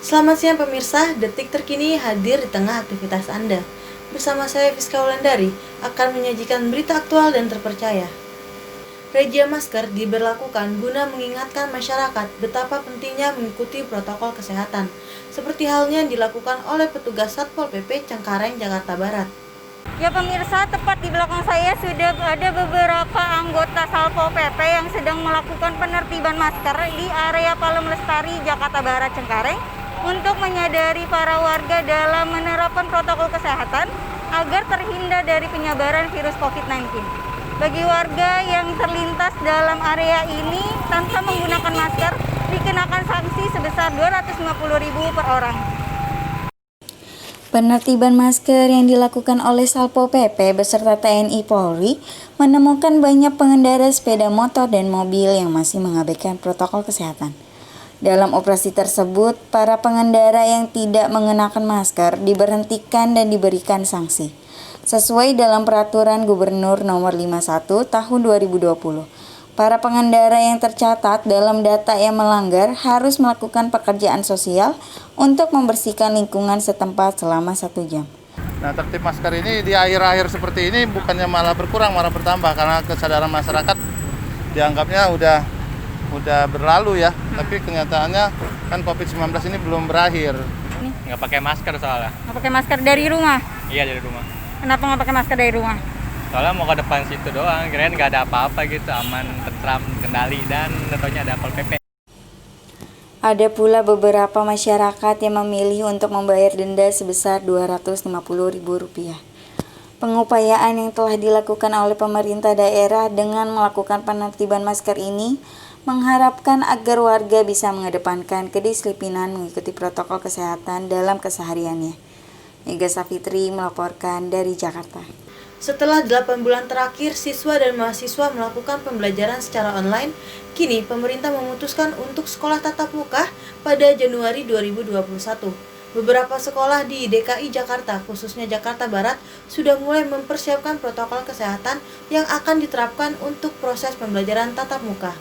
Selamat siang pemirsa, Detik Terkini hadir di tengah aktivitas Anda. Bersama saya Fiska Wulandari akan menyajikan berita aktual dan terpercaya. Razia masker diberlakukan guna mengingatkan masyarakat betapa pentingnya mengikuti protokol kesehatan, seperti halnya dilakukan oleh petugas Satpol PP Cengkareng, Jakarta Barat. Ya pemirsa, tepat di belakang saya sudah ada beberapa anggota Satpol PP yang sedang melakukan penertiban masker di area Palem Lestari, Jakarta Barat, Cengkareng untuk menyadari para warga dalam menerapkan protokol kesehatan agar terhindar dari penyebaran virus COVID-19. Bagi warga yang terlintas dalam area ini tanpa menggunakan masker dikenakan sanksi sebesar Rp250.000 per orang. Penertiban masker yang dilakukan oleh Satpol PP beserta TNI Polri menemukan banyak pengendara sepeda motor dan mobil yang masih mengabaikan protokol kesehatan. Dalam operasi tersebut, para pengendara yang tidak mengenakan masker diberhentikan dan diberikan sanksi. Sesuai dalam Peraturan Gubernur Nomor 51 Tahun 2020. Para pengendara yang tercatat dalam data yang melanggar harus melakukan pekerjaan sosial untuk membersihkan lingkungan setempat selama 1 jam. Nah, tertib masker ini di akhir-akhir seperti ini bukannya malah berkurang, malah bertambah karena kesadaran masyarakat dianggapnya udah berlalu ya. Tapi kenyataannya kan COVID-19 ini belum berakhir. Nggak pakai masker soalnya. Nggak pakai masker dari rumah? Iya, dari rumah. Kenapa nggak pakai masker dari rumah? Soalnya mau ke depan situ doang, kirain nggak ada apa-apa gitu, aman, tentram, kendali, dan tentunya ada Satpol PP. Ada pula beberapa masyarakat yang memilih untuk membayar denda sebesar Rp250.000. Pengupayaan yang telah dilakukan oleh pemerintah daerah dengan melakukan penertiban masker ini mengharapkan agar warga bisa mengedepankan kedisiplinan mengikuti protokol kesehatan dalam kesehariannya. Mega Safitri melaporkan dari Jakarta. Setelah 8 bulan terakhir, siswa dan mahasiswa melakukan pembelajaran secara online, kini pemerintah memutuskan untuk sekolah tatap muka pada Januari 2021. Beberapa sekolah di DKI Jakarta, khususnya Jakarta Barat, sudah mulai mempersiapkan protokol kesehatan yang akan diterapkan untuk proses pembelajaran tatap muka.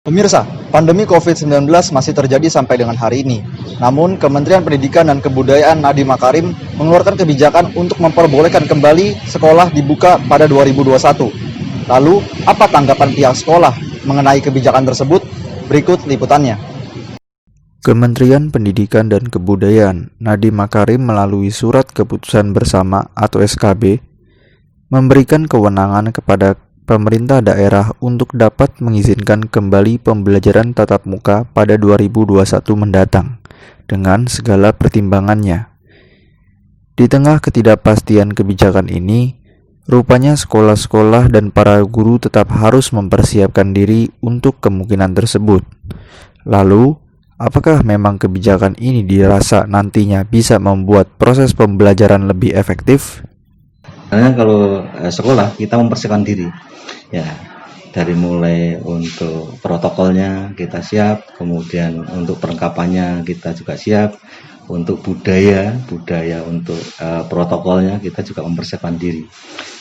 Pemirsa, pandemi COVID-19 masih terjadi sampai dengan hari ini. Namun, Kementerian Pendidikan dan Kebudayaan Nadiem Makarim mengeluarkan kebijakan untuk memperbolehkan kembali sekolah dibuka pada 2021. Lalu, apa tanggapan pihak sekolah mengenai kebijakan tersebut? Berikut liputannya. Kementerian Pendidikan dan Kebudayaan Nadiem Makarim melalui Surat Keputusan Bersama atau SKB memberikan kewenangan kepada pemerintah daerah untuk dapat mengizinkan kembali pembelajaran tatap muka pada 2021 mendatang dengan segala pertimbangannya. Di tengah ketidakpastian kebijakan ini, rupanya sekolah-sekolah dan para guru tetap harus mempersiapkan diri untuk kemungkinan tersebut. Lalu, apakah memang kebijakan ini dirasa nantinya bisa membuat proses pembelajaran lebih efektif? Karena kalau sekolah kita mempersiapkan diri, ya dari mulai untuk protokolnya kita siap, kemudian untuk perlengkapannya kita juga siap, untuk budaya untuk protokolnya kita juga mempersiapkan diri.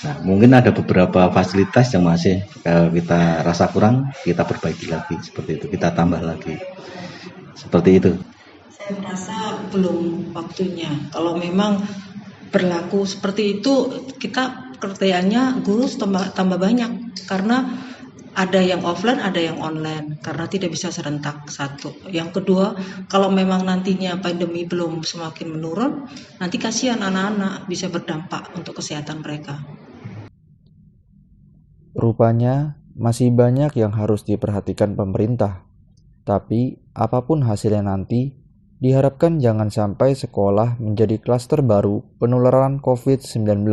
Nah, mungkin ada beberapa fasilitas yang masih kita rasa kurang, kita perbaiki lagi seperti itu, kita tambah lagi seperti itu. Saya merasa belum waktunya. Kalau memang berlaku seperti itu, kita kerjaannya guru tambah banyak karena ada yang offline, ada yang online karena tidak bisa serentak, satu. Yang kedua, kalau memang nantinya pandemi belum semakin menurun, nanti kasihan anak-anak bisa berdampak untuk kesehatan mereka. Rupanya masih banyak yang harus diperhatikan pemerintah. Tapi apapun hasilnya nanti, diharapkan jangan sampai sekolah menjadi klaster baru penularan COVID-19.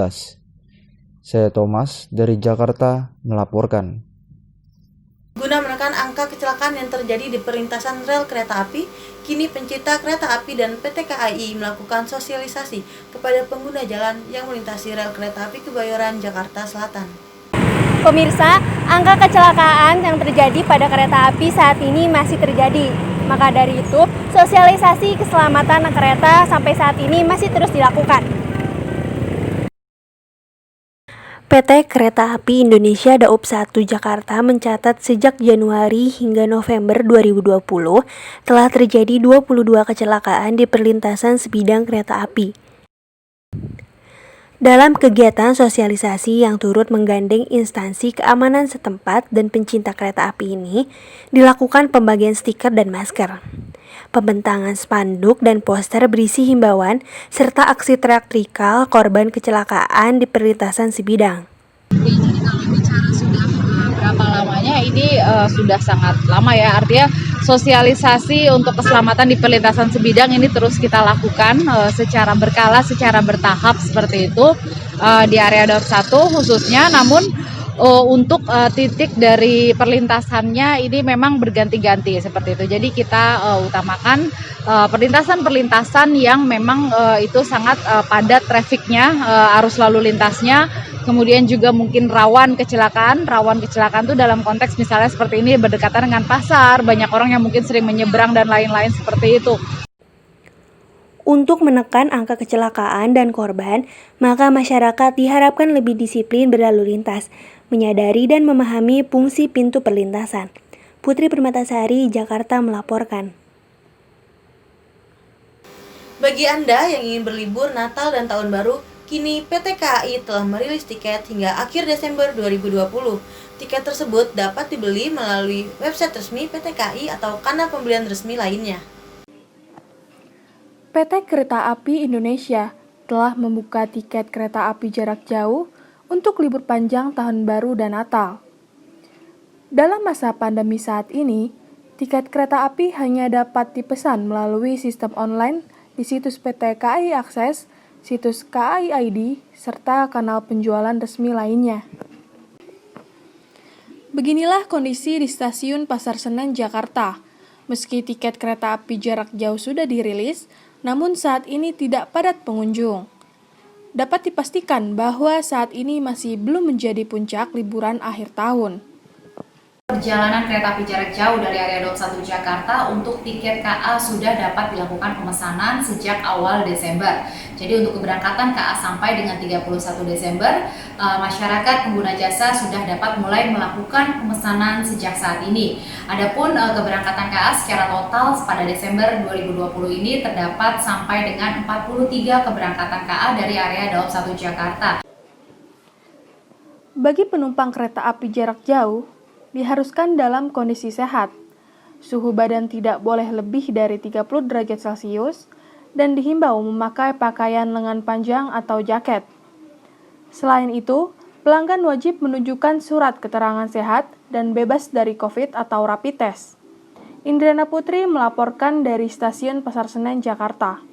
Saya Thomas dari Jakarta melaporkan. Guna menekan angka kecelakaan yang terjadi di perlintasan rel kereta api, kini pencipta kereta api dan PT KAI melakukan sosialisasi kepada pengguna jalan yang melintasi rel kereta api Kebayoran, Jakarta Selatan. Pemirsa, angka kecelakaan yang terjadi pada kereta api saat ini masih terjadi. Maka dari itu, sosialisasi keselamatan kereta sampai saat ini masih terus dilakukan. PT Kereta Api Indonesia Daup 1 Jakarta mencatat sejak Januari hingga November 2020 telah terjadi 22 kecelakaan di perlintasan sebidang kereta api. Dalam kegiatan sosialisasi yang turut menggandeng instansi keamanan setempat dan pencinta kereta api ini, dilakukan pembagian stiker dan masker, pembentangan spanduk dan poster berisi himbauan, serta aksi teatrikal korban kecelakaan di perlintasan sebidang. Jadi kalau bicara sudah berapa lamanya, ini sudah sangat lama ya, artinya sosialisasi untuk keselamatan di perlintasan sebidang ini terus kita lakukan secara berkala, secara bertahap seperti itu di area Daup 1 khususnya, namun untuk titik dari perlintasannya ini memang berganti-ganti seperti itu. Jadi kita utamakan perlintasan-perlintasan yang memang itu sangat padat trafiknya, arus lalu lintasnya, kemudian juga mungkin rawan kecelakaan itu dalam konteks misalnya seperti ini berdekatan dengan pasar, banyak orang yang mungkin sering menyeberang dan lain-lain seperti itu. Untuk menekan angka kecelakaan dan korban, maka masyarakat diharapkan lebih disiplin berlalu lintas, menyadari dan memahami fungsi pintu perlintasan. Putri Permatasari, Jakarta melaporkan. Bagi Anda yang ingin berlibur Natal dan Tahun Baru, kini PT KAI telah merilis tiket hingga akhir Desember 2020. Tiket tersebut dapat dibeli melalui website resmi PT KAI atau kanal pembelian resmi lainnya. PT Kereta Api Indonesia telah membuka tiket kereta api jarak jauh untuk libur panjang Tahun Baru dan Natal. Dalam masa pandemi saat ini, tiket kereta api hanya dapat dipesan melalui sistem online di situs PT KAI Akses, situs KAI ID, serta kanal penjualan resmi lainnya. Beginilah kondisi di stasiun Pasar Senen, Jakarta. Meski tiket kereta api jarak jauh sudah dirilis, namun saat ini tidak padat pengunjung. Dapat dipastikan bahwa saat ini masih belum menjadi puncak liburan akhir tahun. Perjalanan kereta api jarak jauh dari area Daup 1 Jakarta untuk tiket KA sudah dapat dilakukan pemesanan sejak awal Desember. Jadi untuk keberangkatan KA sampai dengan 31 Desember, masyarakat pengguna jasa sudah dapat mulai melakukan pemesanan sejak saat ini. Adapun keberangkatan KA secara total pada Desember 2020 ini terdapat sampai dengan 43 keberangkatan KA dari area Daup 1 Jakarta. Bagi penumpang kereta api jarak jauh, diharuskan dalam kondisi sehat. Suhu badan tidak boleh lebih dari 30 derajat Celcius dan dihimbau memakai pakaian lengan panjang atau jaket. Selain itu, pelanggan wajib menunjukkan surat keterangan sehat dan bebas dari COVID atau rapid test. Indriana Putri melaporkan dari Stasiun Pasar Senen, Jakarta.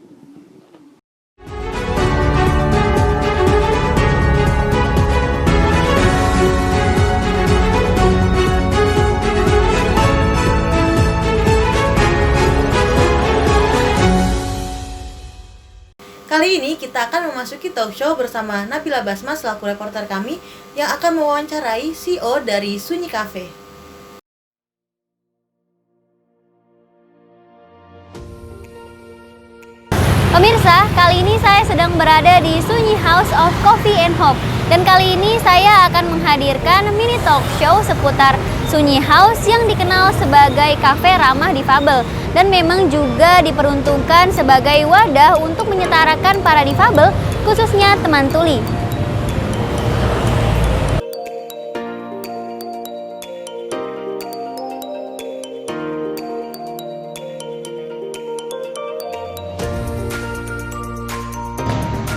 Kali ini kita akan memasuki talk show bersama Nabila Basma selaku reporter kami yang akan mewawancarai CEO dari Sunyi Cafe. Pemirsa, kali ini saya sedang berada di Sunyi House of Coffee and Hope. Dan kali ini saya akan menghadirkan mini talk show seputar Sunyi House yang dikenal sebagai kafe ramah difabel dan memang juga diperuntukkan sebagai wadah untuk menyetarakan para difabel, khususnya teman tuli.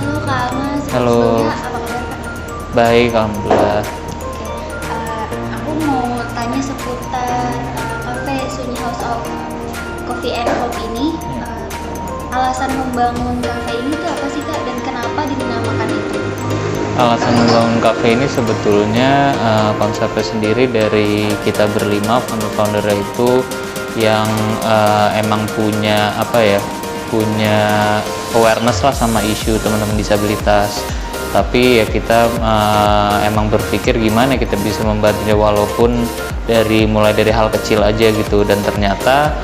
Halo Kak Mas, Halo. sebelumnya apa kabar Kak? Baik, alhamdulillah. Aku mau tanya seputar kafe Sunyi House of Coffee and Hope ini. Alasan membangun kafe ini tuh apa sih Kak, dan kenapa dinamakan itu? Alasan membangun kafe ini sebetulnya konsepnya sendiri dari kita berlima founder-foundernya itu yang emang punya punya awareness lah sama isu teman-teman disabilitas. Tapi ya kita emang berpikir gimana kita bisa membantunya walaupun mulai dari hal kecil aja gitu, dan ternyata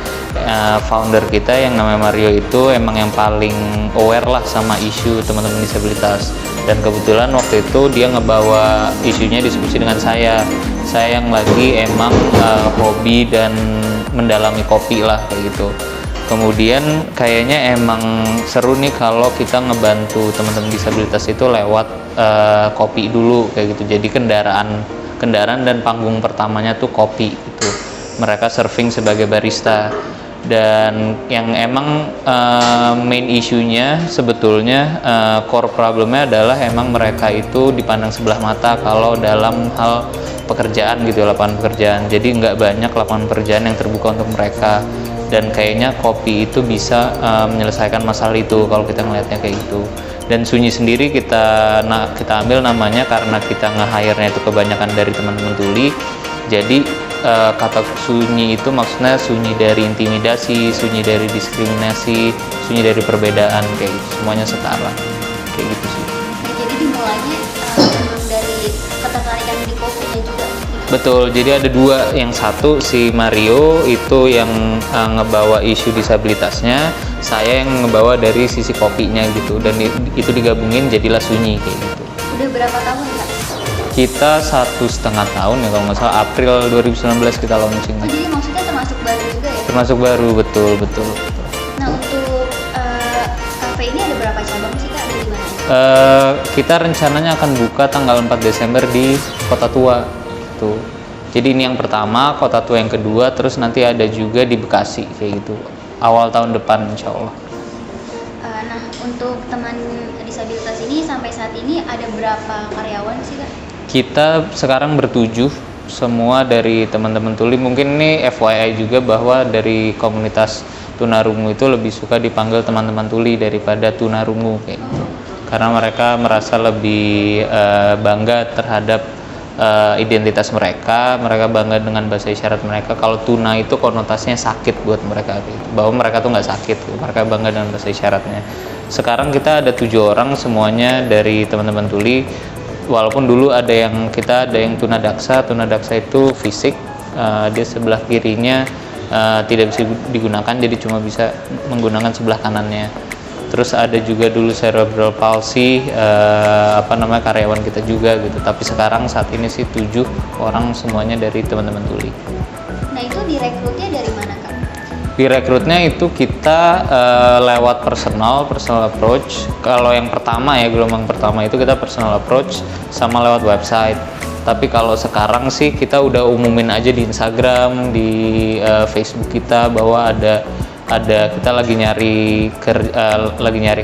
founder kita yang namanya Mario itu emang yang paling aware lah sama isu teman-teman disabilitas. Dan kebetulan waktu itu dia ngebawa isunya diskusi dengan saya yang lagi emang hobi dan mendalami kopi lah kayak gitu. Kemudian kayaknya emang seru nih kalau kita ngebantu teman-teman disabilitas itu lewat kopi dulu kayak gitu. Jadi kendaraan dan panggung pertamanya tuh kopi gitu. Mereka serving sebagai barista. Dan yang emang main isunya sebetulnya core problemnya adalah emang mereka itu dipandang sebelah mata kalau dalam hal pekerjaan gitu, lapangan pekerjaan. Jadi nggak banyak lapangan pekerjaan yang terbuka untuk mereka, dan kayaknya kopi itu bisa menyelesaikan masalah itu kalau kita ngelihatnya kayak gitu. Dan Sunyi sendiri kita ambil namanya karena kita nge-hire-nya itu kebanyakan dari teman-teman tuli. Jadi kata sunyi itu maksudnya sunyi dari intimidasi, sunyi dari diskriminasi, sunyi dari perbedaan kayak gitu, semuanya setara kayak gitu sih. Nah, jadi dimulainya memang dari ketertarikan di kopinya juga. Betul, jadi ada dua, yang satu si Mario itu yang ngebawa isu disabilitasnya, saya yang ngebawa dari sisi kopinya gitu, dan itu digabungin jadilah Sunyi kayak gitu. Udah berapa tahun Kak? Kita 1,5 tahun ya kalau nggak salah, April 2019 kita launching. Oh, jadi maksudnya termasuk baru juga ya? Termasuk baru, betul. Nah, untuk kafe ini ada berapa cabang sih Kak? Dari mana? Kita rencananya akan buka tanggal 4 Desember di Kota Tua tuh. Jadi ini yang pertama, Kota Tua yang kedua, terus nanti ada juga di Bekasi kayak gitu. Awal tahun depan insya Allah. Nah, untuk teman disabilitas ini sampai saat ini ada berapa karyawan sih Kak? Kita sekarang bertujuh, semua dari teman-teman tuli. Mungkin ini FYI juga bahwa dari komunitas tunarungu itu lebih suka dipanggil teman-teman tuli daripada tunarungu kayak gitu. Karena mereka merasa lebih bangga terhadap identitas mereka bangga dengan bahasa isyarat mereka. Kalau tuna itu konotasinya sakit buat mereka gitu. Bahwa mereka tuh nggak sakit, mereka bangga dengan bahasa isyaratnya. Sekarang kita ada 7 orang semuanya dari teman-teman tuli. Walaupun dulu ada yang tunadaksa itu fisik, dia sebelah kirinya tidak bisa digunakan, jadi cuma bisa menggunakan sebelah kanannya. Terus ada juga dulu cerebral palsy, karyawan kita juga gitu. Tapi sekarang saat ini sih 7 orang semuanya dari teman-teman tuli. Nah, itu direkrutnya dari mana Kak? Direkrutnya itu kita lewat personal approach. Kalau yang pertama ya, gelombang pertama itu kita personal approach sama lewat website. Tapi kalau sekarang sih kita udah umumin aja di Instagram, di Facebook kita bahwa ada kita lagi nyari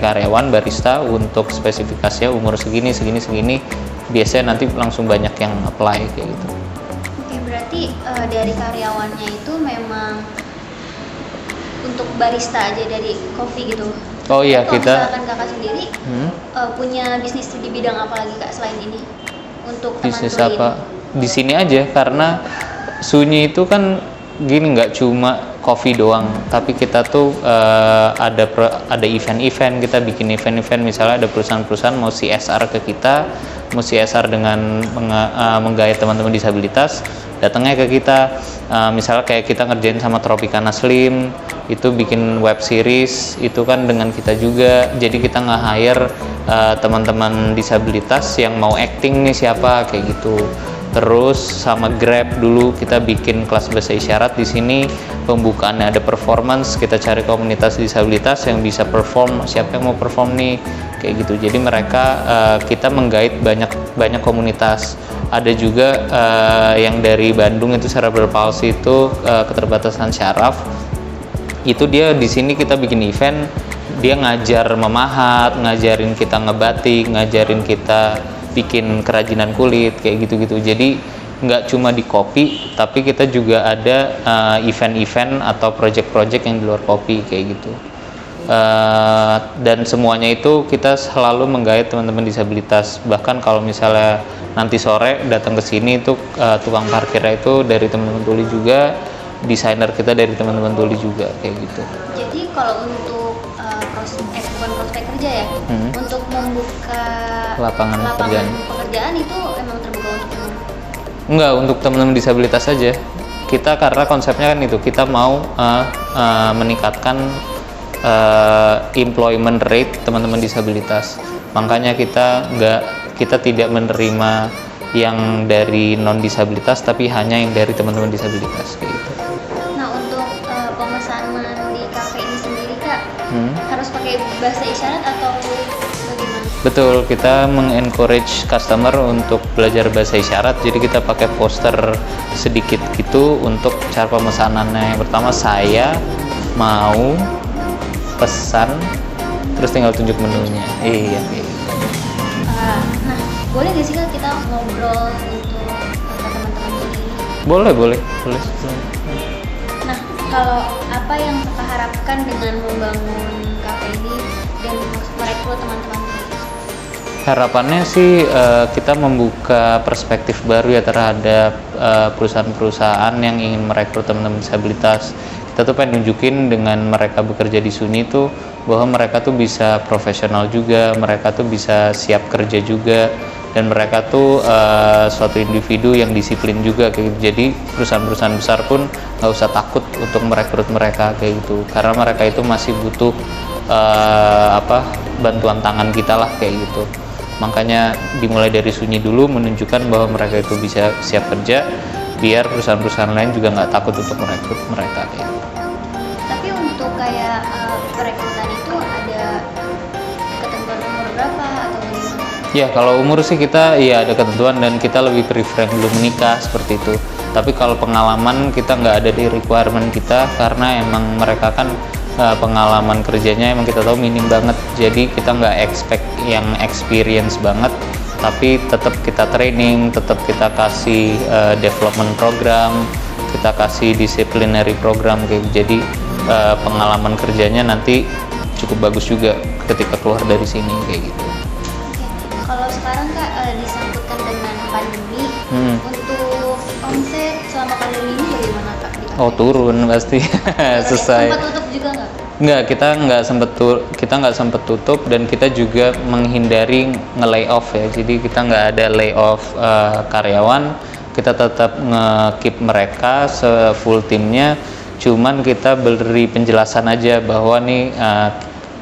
karyawan barista untuk spesifikasinya umur segini. Biasanya nanti langsung banyak yang apply kayak gitu. Oke, berarti dari karyawannya itu memang untuk barista aja dari kopi gitu. Oh iya, kalau kita misalkan Kakak sendiri punya bisnis di bidang apa lagi Kak selain ini? Untuk bisnis apa? Di sini aja, karena Sunyi itu kan gini, nggak cuma kopi doang, tapi kita tuh ada event-event, kita bikin event-event. Misalnya ada perusahaan-perusahaan mau CSR ke kita, mau CSR dengan menggait teman-teman disabilitas, datangnya ke kita. Misalnya kayak kita ngerjain sama Tropicana Slim, itu bikin web series, itu kan dengan kita juga. Jadi kita nge-hire teman-teman disabilitas yang mau acting nih siapa kayak gitu. Terus sama Grab dulu kita bikin kelas bahasa isyarat. Di sini pembukaannya ada performance, kita cari komunitas disabilitas yang bisa perform, siapa yang mau perform nih kayak gitu. Jadi mereka kita menggait banyak komunitas. Ada juga yang dari Bandung itu cerebral palsy itu keterbatasan syaraf. Itu dia di sini kita bikin event, dia ngajar memahat, ngajarin kita ngebatik, ngajarin kita bikin kerajinan kulit kayak gitu-gitu. Jadi nggak cuma di kopi, tapi kita juga ada event-event atau project-project yang di luar kopi kayak gitu. Dan semuanya itu kita selalu menggait teman-teman disabilitas. Bahkan kalau misalnya nanti sore datang ke sini itu tukang parkirnya itu dari teman-teman tuli juga, desainer kita dari teman-teman tuli juga kayak gitu. Jadi kalau untuk bukan prospek kerja ya, untuk membuka lapangan pekerjaan itu emang terbuka untuk teman? Enggak, untuk teman-teman disabilitas saja. Kita karena konsepnya kan itu, kita mau meningkatkan employment rate teman-teman disabilitas. Makanya kita tidak menerima yang dari non disabilitas, tapi hanya yang dari teman-teman disabilitas kayak gitu. Nah, untuk pemesanan di kafe ini sendiri Kak, harus pakai bahasa isyarat atau bagaimana? Betul, kita mengencourage customer untuk belajar bahasa isyarat, jadi kita pakai poster sedikit gitu untuk cara pemesanannya. Yang pertama, saya mau pesan, terus tinggal tunjuk menunya. Iya. Nah, boleh nggak sih Kak kita ngobrol untuk teman-teman ini? Boleh. Nah, kalau apa yang Kakak harapkan dengan membangun kafe ini dan merekrut teman-teman ini? Harapannya sih kita membuka perspektif baru ya terhadap perusahaan-perusahaan yang ingin merekrut teman-teman disabilitas. Kita tuh pengen nunjukin dengan mereka bekerja di Sunyi tuh bahwa mereka tuh bisa profesional juga, mereka tuh bisa siap kerja juga, dan mereka tuh suatu individu yang disiplin juga kayak gitu. Jadi perusahaan-perusahaan besar pun nggak usah takut untuk merekrut mereka kayak gitu, karena mereka itu masih butuh bantuan tangan kita lah kayak gitu. Makanya dimulai dari Sunyi dulu, menunjukkan bahwa mereka itu bisa siap kerja, biar perusahaan-perusahaan lain juga nggak takut untuk merekrut mereka kayak gitu. Tapi untuk kayak perekrutan itu ada ketentuan umur berapa atau bagaimana? Ya, kalau umur sih kita ada ketentuan, dan kita lebih prefer belum menikah seperti itu. Tapi kalau pengalaman kita nggak ada di requirement kita, karena emang mereka kan pengalaman kerjanya emang kita tahu minim banget. Jadi kita nggak expect yang experience banget, tapi tetap kita training, tetap kita kasih development program, kita kasih disciplinary program kayak gitu. Jadi pengalaman kerjanya nanti cukup bagus juga ketika keluar dari sini kayak gitu. Kalau sekarang Kak disangkutkan dengan pandemi, untuk omset selama pandemi ini bagaimana Kak? Oh, turun pasti. Selesai. Sempat tutup juga nggak? Nggak, kita nggak sempet tutup, dan kita juga menghindari nge-layoff ya. Jadi kita nggak ada layoff karyawan, kita tetap nge-keep mereka full timnya. Cuman kita beri penjelasan aja bahwa nih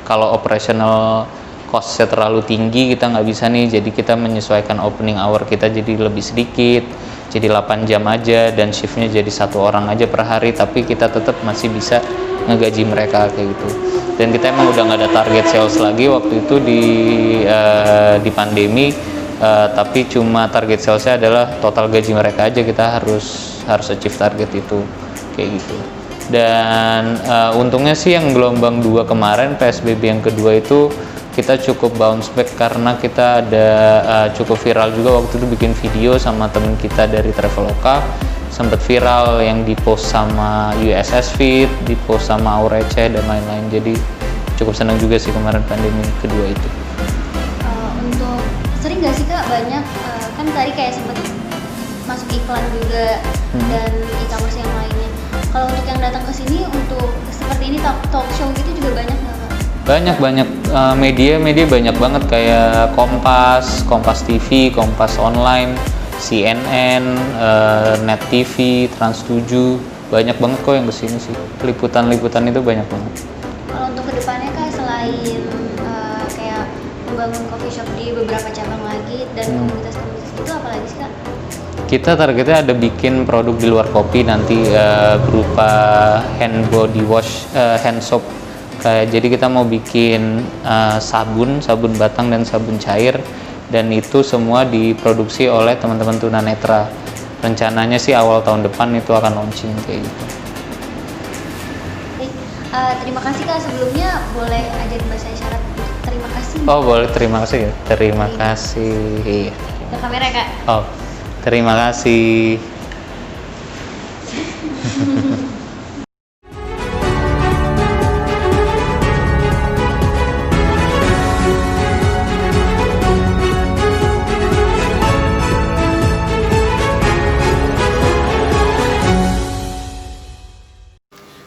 kalau operational cost-nya terlalu tinggi kita nggak bisa nih, jadi kita menyesuaikan opening hour kita jadi lebih sedikit, jadi 8 jam aja, dan shiftnya jadi 1 orang aja per hari, tapi kita tetap masih bisa ngegaji mereka kayak gitu. Dan kita emang udah nggak ada target sales lagi waktu itu di pandemi, tapi cuma target salesnya adalah total gaji mereka aja, kita harus achieve target itu kayak gitu. Dan untungnya sih yang gelombang 2 kemarin, PSBB yang kedua itu kita cukup bounce back, karena kita ada cukup viral juga waktu itu, bikin video sama temen kita dari Traveloka, sempat viral yang dipost sama USS Fit, dipost sama Aurece dan lain-lain. Jadi cukup senang juga sih kemarin pandemi kedua itu. Untuk sering nggak sih Kak banyak kan tadi kayak sempat masuk iklan juga dan e-commerce yang lainnya. Kalau untuk yang datang ke sini untuk seperti ini talk show gitu juga banyak nggak Kak? Banyak media banyak banget, kayak Kompas TV, Kompas Online, CNN, Net TV, Trans 7, banyak banget kok yang kesini sih. Liputan itu banyak banget. Kalau untuk kedepannya Kak, selain kayak membangun coffee shop di beberapa cabang lagi dan komunitas-komunitas itu, apa lagi sih Kak? Kita targetnya ada bikin produk di luar kopi nanti, berupa hand body wash, hand soap. Jadi kita mau bikin sabun batang dan sabun cair, dan itu semua diproduksi oleh teman-teman tunanetra. Rencananya sih awal tahun depan itu akan launching kayak gitu. Terima kasih Kak, sebelumnya boleh ajarin bahasa isyarat. Terima kasih. Oh boleh, terima kasih ya. Terima kasih. Ke kamera Kak. Oh, terima kasih.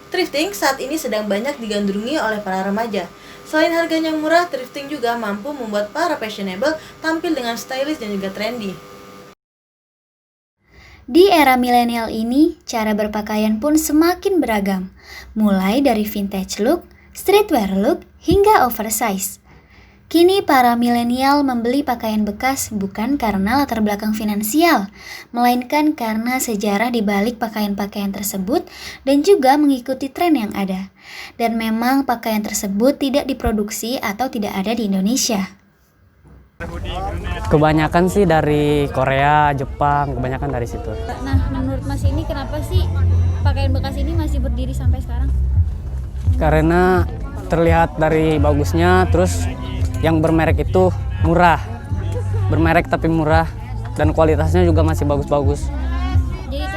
Thrifting saat ini sedang banyak digandrungi oleh para remaja. Selain harganya murah, thrifting juga mampu membuat para fashionable tampil dengan stylish dan juga trendy. Di era milenial ini, cara berpakaian pun semakin beragam. Mulai dari vintage look, streetwear look, hingga oversize. Kini para milenial membeli pakaian bekas bukan karena latar belakang finansial, melainkan karena sejarah di balik pakaian-pakaian tersebut dan juga mengikuti tren yang ada. Dan memang pakaian tersebut tidak diproduksi atau tidak ada di Indonesia. Kebanyakan sih dari Korea, Jepang, kebanyakan dari situ. Nah, menurut Mas ini kenapa sih pakaian bekas ini masih berdiri sampai sekarang? Karena terlihat dari bagusnya, terus yang bermerek itu murah. Bermerek tapi murah dan kualitasnya juga masih bagus-bagus.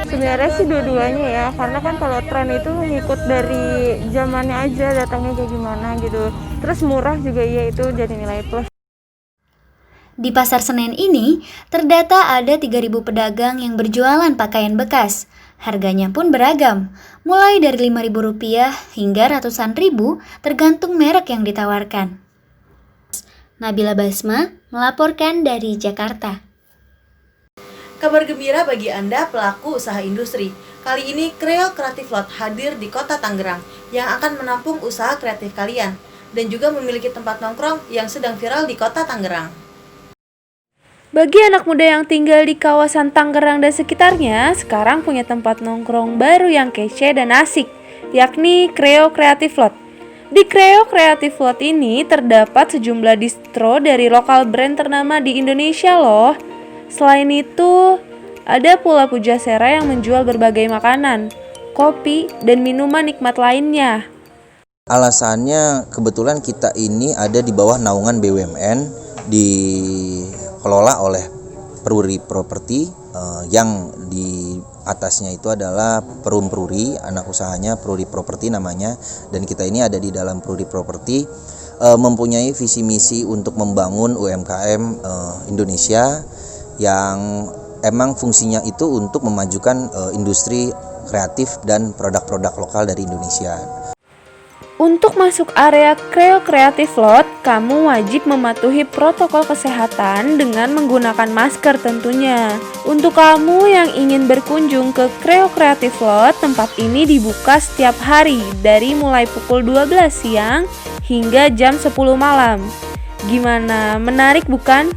Sebenarnya sih dua-duanya ya, karena kan kalau tren itu ngikut dari zamannya aja, datangnya kayak gimana gitu. Terus murah juga ya, itu jadi nilai plus. Di Pasar Senen ini, terdata ada 3.000 pedagang yang berjualan pakaian bekas. Harganya pun beragam, mulai dari Rp5.000 hingga ratusan ribu tergantung merek yang ditawarkan. Nabila Basma melaporkan dari Jakarta. Kabar gembira bagi Anda pelaku usaha industri. Kali ini Kreo Creative Lot hadir di Kota Tangerang yang akan menampung usaha kreatif kalian dan juga memiliki tempat nongkrong yang sedang viral di Kota Tangerang. Bagi anak muda yang tinggal di kawasan Tangerang dan sekitarnya, sekarang punya tempat nongkrong baru yang kece dan asik, yakni Kreo Creative Lot. Di Kreo Creative Lot ini terdapat sejumlah distro dari lokal brand ternama di Indonesia loh. Selain itu, ada pula Pujasera yang menjual berbagai makanan, kopi, dan minuman nikmat lainnya. Alasannya kebetulan kita ini ada di bawah naungan BUMN, dikelola oleh Pruri Properti, yang di atasnya itu adalah Perum Pruri, anak usahanya Pruri Properti namanya, dan kita ini ada di dalam Pruri Properti, mempunyai visi misi untuk membangun UMKM Indonesia yang emang fungsinya itu untuk memajukan industri kreatif dan produk-produk lokal dari Indonesia. Untuk masuk area Kreo Creative Lot, kamu wajib mematuhi protokol kesehatan dengan menggunakan masker tentunya. Untuk kamu yang ingin berkunjung ke Kreo Creative Lot, tempat ini dibuka setiap hari dari mulai pukul 12 siang hingga jam 10 malam. Gimana, menarik bukan?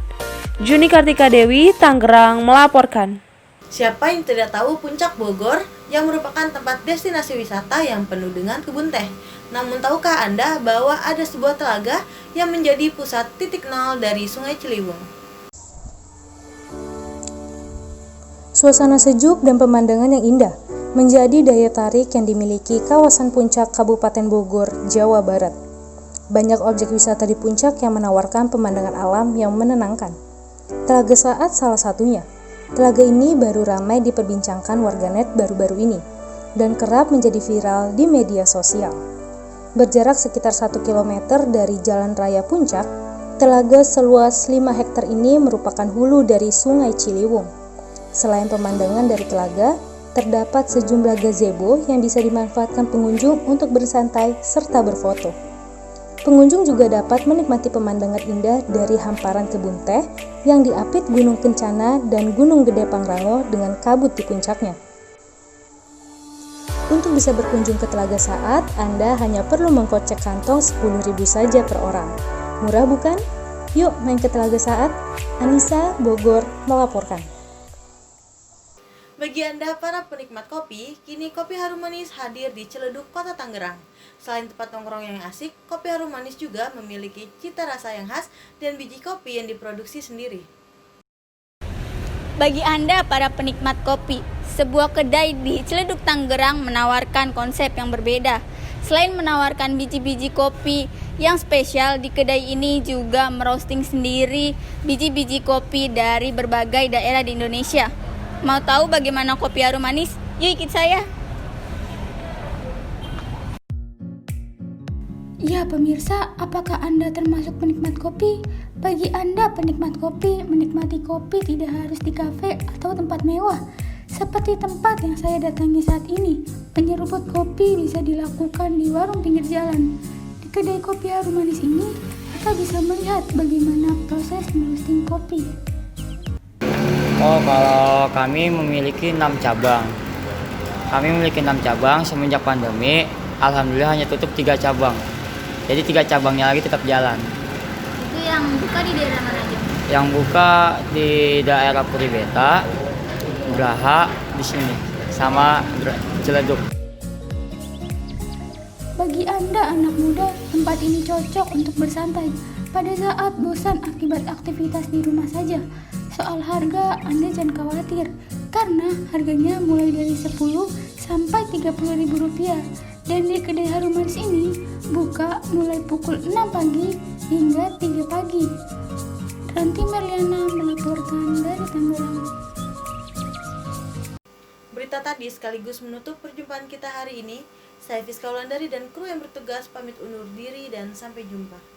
Juni Kartika Dewi, Tangerang melaporkan. Siapa yang tidak tahu Puncak Bogor yang merupakan tempat destinasi wisata yang penuh dengan kebun teh? Namun tahukah Anda bahwa ada sebuah telaga yang menjadi pusat titik nol dari Sungai Ciliwung? Suasana sejuk dan pemandangan yang indah menjadi daya tarik yang dimiliki kawasan Puncak Kabupaten Bogor, Jawa Barat. Banyak objek wisata di Puncak yang menawarkan pemandangan alam yang menenangkan. Telaga Saat salah satunya. Telaga ini baru ramai diperbincangkan warganet baru-baru ini dan kerap menjadi viral di media sosial. Berjarak sekitar 1 km dari Jalan Raya Puncak, telaga seluas 5 hektar ini merupakan hulu dari Sungai Ciliwung. Selain pemandangan dari telaga, terdapat sejumlah gazebo yang bisa dimanfaatkan pengunjung untuk bersantai serta berfoto. Pengunjung juga dapat menikmati pemandangan indah dari hamparan kebun teh yang diapit Gunung Kencana dan Gunung Gede Pangrango dengan kabut di puncaknya. Untuk bisa berkunjung ke Telaga Saat, Anda hanya perlu mengkocek kantong 10.000 saja per orang. Murah bukan? Yuk main ke Telaga Saat. Anissa, Bogor, melaporkan. Bagi Anda para penikmat kopi, kini Kopi Harum Manis hadir di Ciledug, Kota Tangerang. Selain tempat nongkrong yang asik, Kopi Harum Manis juga memiliki cita rasa yang khas dan biji kopi yang diproduksi sendiri. Bagi Anda para penikmat kopi, sebuah kedai di Ciledug Tangerang menawarkan konsep yang berbeda. Selain menawarkan biji-biji kopi yang spesial, di kedai ini juga merosting sendiri biji-biji kopi dari berbagai daerah di Indonesia. Mau tahu bagaimana Kopi Harum Manis? Yuk ikut saya. Ya pemirsa, apakah Anda termasuk penikmat kopi? Bagi Anda penikmat kopi, menikmati kopi tidak harus di kafe atau tempat mewah. Seperti tempat yang saya datangi saat ini, penyeruput kopi bisa dilakukan di warung pinggir jalan. Di kedai Kopi Harum Manis ini, kita bisa melihat bagaimana proses merosting kopi. Oh, kalau kami memiliki 6 cabang. Kami memiliki 6 cabang, semenjak pandemi, alhamdulillah hanya tutup 3 cabang. Jadi 3 cabangnya lagi tetap jalan. Itu yang buka di daerah mana aja? Yang buka di daerah Puri Beta, Graha di sini, sama Ciledug. Bagi Anda anak muda, tempat ini cocok untuk bersantai pada saat bosan akibat aktivitas di rumah saja. Soal harga, Anda jangan khawatir, karena harganya mulai dari 10 sampai 30 ribu rupiah. Dan di kedai Harum Manis ini buka mulai pukul 6 pagi hingga 3 pagi. Ranti Merliana melaporkan dari Tangerang. Berita tadi sekaligus menutup perjumpaan kita hari ini. Saya Fiska Wulandari dan kru yang bertugas pamit undur diri dan sampai jumpa.